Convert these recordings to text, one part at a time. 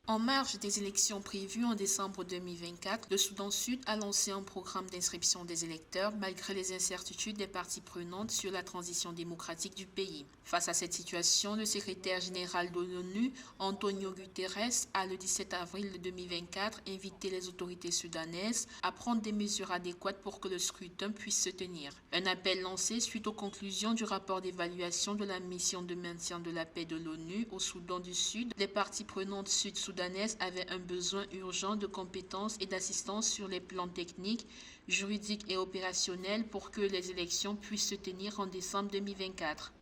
En marge des élections prévues en décembre 2024, le Soudan Sud a lancé un programme d'inscription des électeurs malgré les incertitudes des parties prenantes sur la transition démocratique du pays. Face à cette situation, le secrétaire général de l'ONU, Antonio Guterres, a le 17 avril 2024 invité les autorités soudanaises à prendre des mesures adéquates pour que le scrutin puisse se tenir. Un appel lancé suite aux conclusions du rapport d'évaluation de la mission de maintien de la paix de l'ONU au Soudan du Sud, les parties prenantes sud-soudanaises avait un besoin urgent de compétences et d'assistance sur les plans techniques, juridiques et opérationnels pour que les élections puissent se tenir en décembre 2024.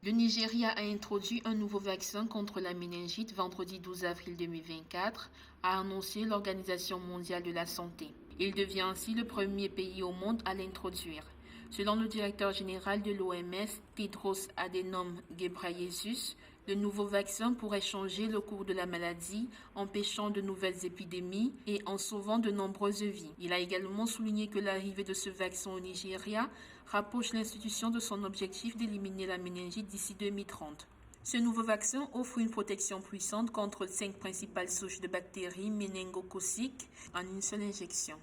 Le Nigeria a introduit un nouveau vaccin contre la méningite vendredi 12 avril 2024, a annoncé l'Organisation mondiale de la santé. Il devient ainsi le premier pays au monde à l'introduire. Selon le directeur général de l'OMS, Tedros Adhanom Ghebreyesus, le nouveau vaccin pourrait changer le cours de la maladie, empêchant de nouvelles épidémies et en sauvant de nombreuses vies. Il a également souligné que l'arrivée de ce vaccin au Nigeria rapproche l'institution de son objectif d'éliminer la méningite d'ici 2030. Ce nouveau vaccin offre une protection puissante contre 5 principales souches de bactéries méningocoquiques en une seule injection.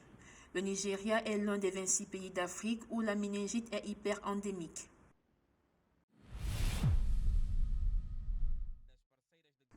Le Nigeria est l'un des 26 pays d'Afrique où la méningite est hyper-endémique.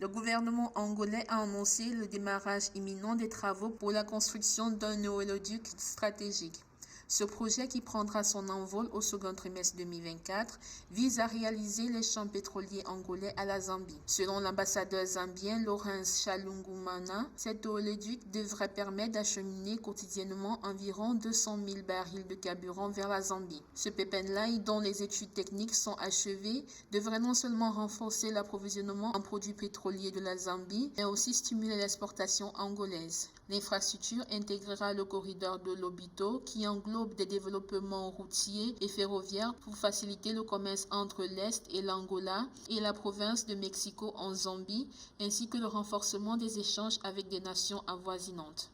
Le gouvernement angolais a annoncé le démarrage imminent des travaux pour la construction d'un oléoduc stratégique. Ce projet, qui prendra son envol au second trimestre 2024, vise à réaliser les champs pétroliers angolais à la Zambie. Selon l'ambassadeur zambien Lawrence Chalungumana, cet oléoduc devrait permettre d'acheminer quotidiennement environ 200 000 barils de carburant vers la Zambie. Ce pipeline, dont les études techniques sont achevées, devrait non seulement renforcer l'approvisionnement en produits pétroliers de la Zambie, mais aussi stimuler l'exportation angolaise. L'infrastructure intégrera le corridor de Lobito, qui englobe des développements routiers et ferroviaires pour faciliter le commerce entre l'Est et l'Angola et la province de Mexico en Zambie, ainsi que le renforcement des échanges avec des nations avoisinantes.